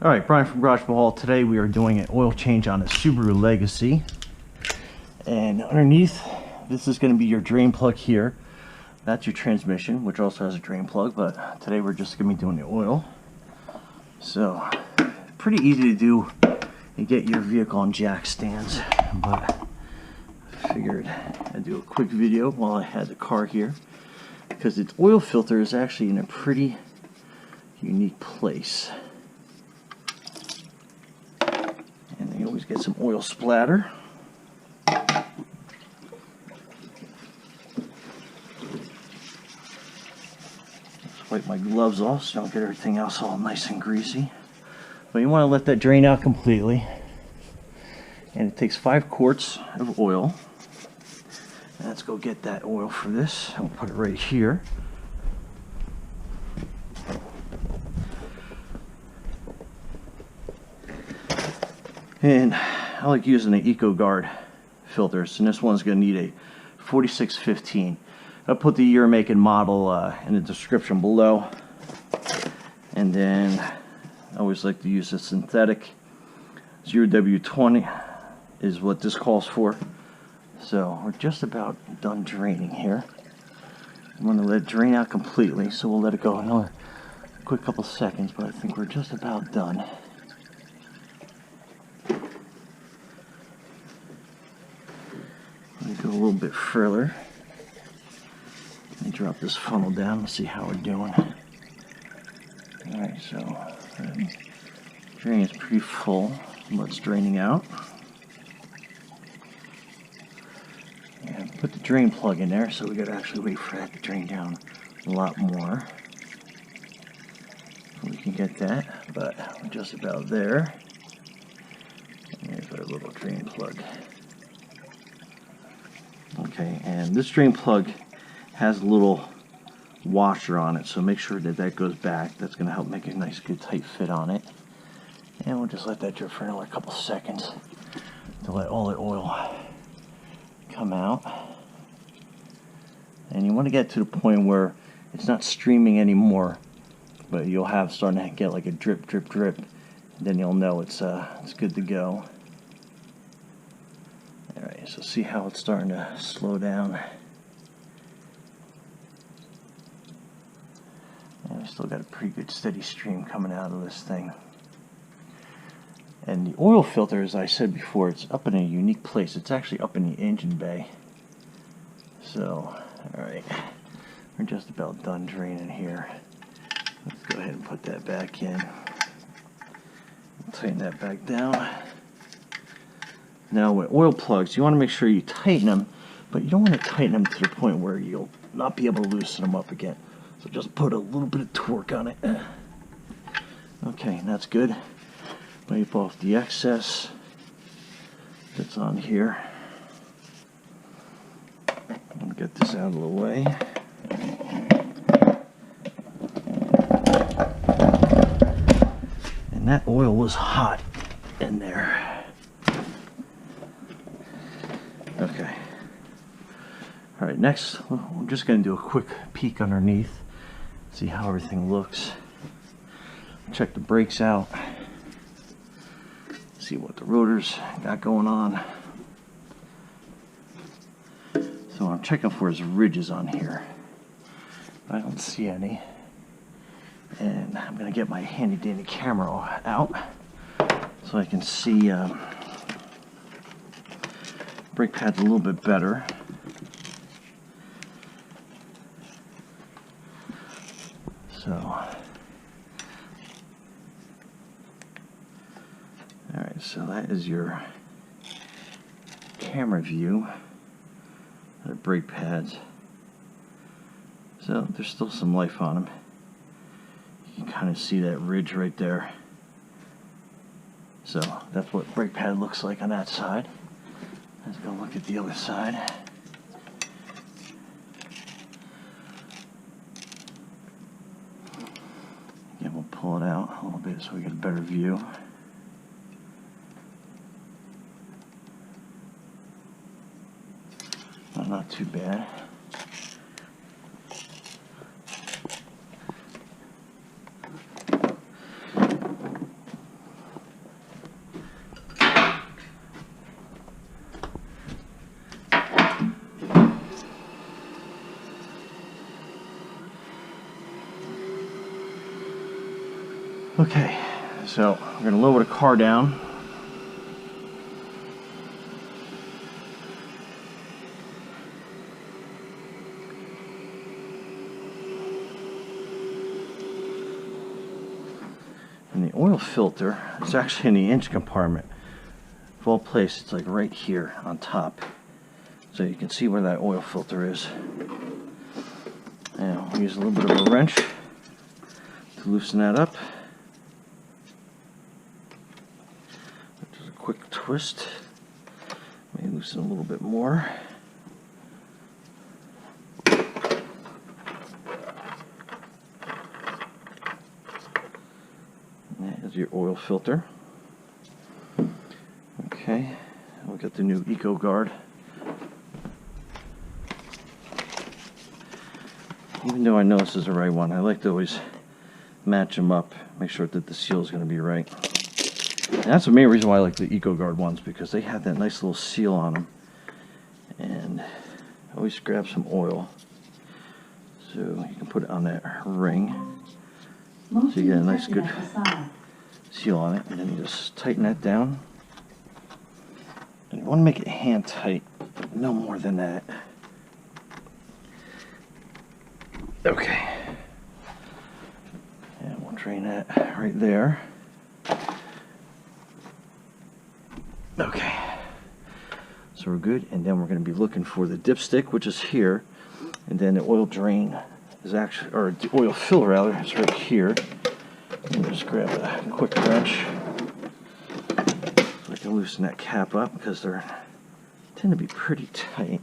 Alright, Brian from Garage Mahal. Today we are doing an oil change on a Subaru Legacy. And underneath, this is going to be your drain plug here. That's your transmission, which also has a drain plug, but today we're just going to be doing the oil. So, pretty easy to do and get your vehicle on jack stands, but I figured I'd do a quick video while I had the car here, because its oil filter is actually in a pretty unique place. And you always get some oil splatter. Wipe my gloves off so I don't get everything else all nice and greasy. But you want to let that drain out completely. And it takes 5 quarts of oil. And let's go get that oil for this. I'll put it right here. And I like using the EcoGuard filters, and this one's going to need a 4615. I'll put the year, make, and model in the description below. And then I always like to use a synthetic 0W20 is what this calls for. So we're just about done draining here. I'm going to let it drain out completely, so we'll let it go another quick couple seconds, but I think we're just about done. Let me go a little bit further. Let me drop this funnel down and see how we're doing. Alright, so the drain is pretty full, but it's draining out. And put the drain plug in there, so we gotta actually wait for that to drain down a lot more. We can get that, but we're just about there. And there's our little drain plug. Okay, and this drain plug has a little washer on it, so make sure that that goes back. That's going to help make a nice good tight fit on it. And we'll just let that drip for another couple seconds to let all the oil come out. And you want to get to the point where it's not streaming anymore, but you'll have starting to get like a drip drip drip, and then you'll know it's good to go. Alright, so see how it's starting to slow down. And we still got a pretty good steady stream coming out of this thing. And the oil filter, as I said before, it's up in a unique place. It's actually up in the engine bay. So, alright, we're just about done draining here. Let's go ahead and put that back in. Tighten that back down. Now with oil plugs, you want to make sure you tighten them, but you don't want to tighten them to the point where you'll not be able to loosen them up again. So just put a little bit of torque on it. Okay, that's good. Wipe off the excess that's on here. I'll get this out of the way. And that oil was hot in there. Okay. Alright, next we're just going to do a quick peek underneath, see how everything looks. Check the brakes out, see what the rotors got going on. So what I'm checking for is ridges on here. I don't see any. And I'm going to get my handy dandy camera out so I can see brake pads a little bit better. So, alright, so that is your camera view of the brake pads. So there's still some life on them. You can kind of see that ridge right there. So that's what brake pad looks like on that side. Let's go look at the other side. Again, we'll pull it out a little bit so we get a better view. Not too bad. Okay, so we're going to lower the car down. And the oil filter is actually in the engine compartment. Of all places, it's like right here on top. So you can see where that oil filter is. And we'll use a little bit of a wrench to loosen that up. Just a quick twist. Maybe loosen a little bit more. There's your oil filter. Okay, we'll get the new Eco Guard. Even though I know this is the right one, I like to always match them up, make sure that the seal is going to be right. And that's the main reason why I like the Eco Guard ones, because they have that nice little seal on them. And always grab some oil so you can put it on that ring, so you get a nice good seal on it. And then you just tighten that down. And you want to make it hand tight, no more than that. Okay, and we'll drain that right there. Okay, so we're good, and then we're going to be looking for the dipstick, which is here, and then the oil drain is actually, or the oil filler rather, is right here. And just grab a quick wrench so I can loosen that cap up, because they tend to be pretty tight.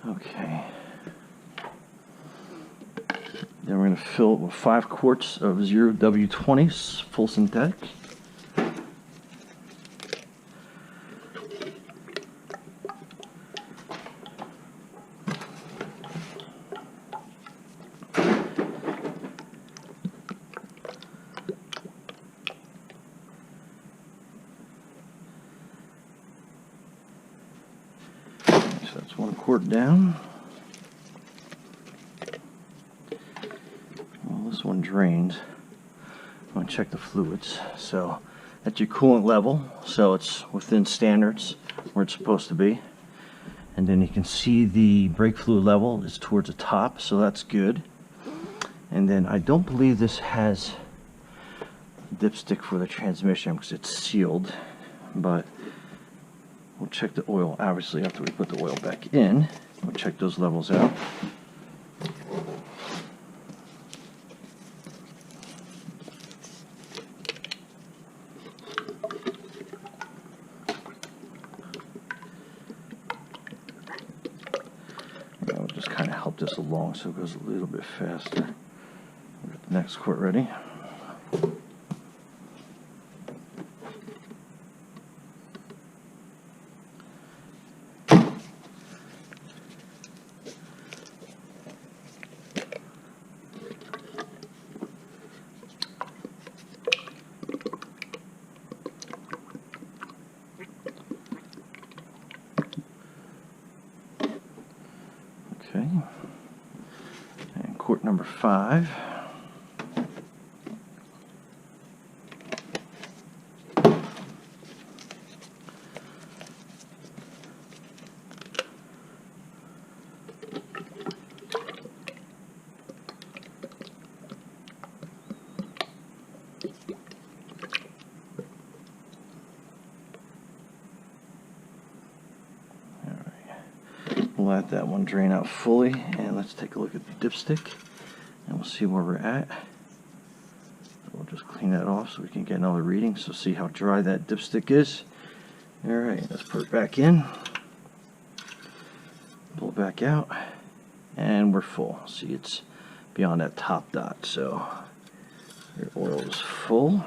Okay, then we're going to fill it with 5 quarts of 0W20 full synthetic. So that's 1 quart down. Well, this one drains. I'm going to check the fluids. So that's your coolant level, so it's within standards where it's supposed to be. And then you can see the brake fluid level is towards the top, so that's good. And then I don't believe this has a dipstick for the transmission because it's sealed, but we'll check the oil, obviously, after we put the oil back in. We'll check those levels out. That will just kind of help this along so it goes a little bit faster. We'll get the next quart ready. Okay, and quart number 5. We'll let that one drain out fully, and let's take a look at the dipstick, and we'll see where we're at. We'll just clean that off so we can get another reading, so see how dry that dipstick is. Alright, let's put it back in, pull it back out, and we're full. See, it's beyond that top dot, so your oil is full.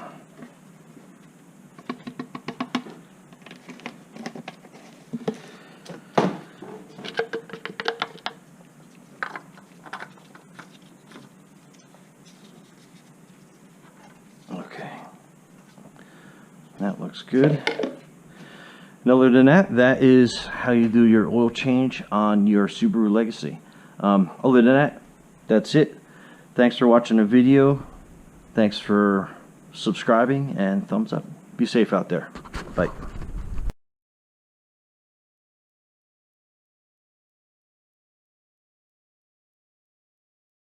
That looks good. And other than that, that is how you do your oil change on your Subaru Legacy. Other than that, that's it. Thanks for watching the video. Thanks for subscribing, and thumbs up. Be safe out there. Bye.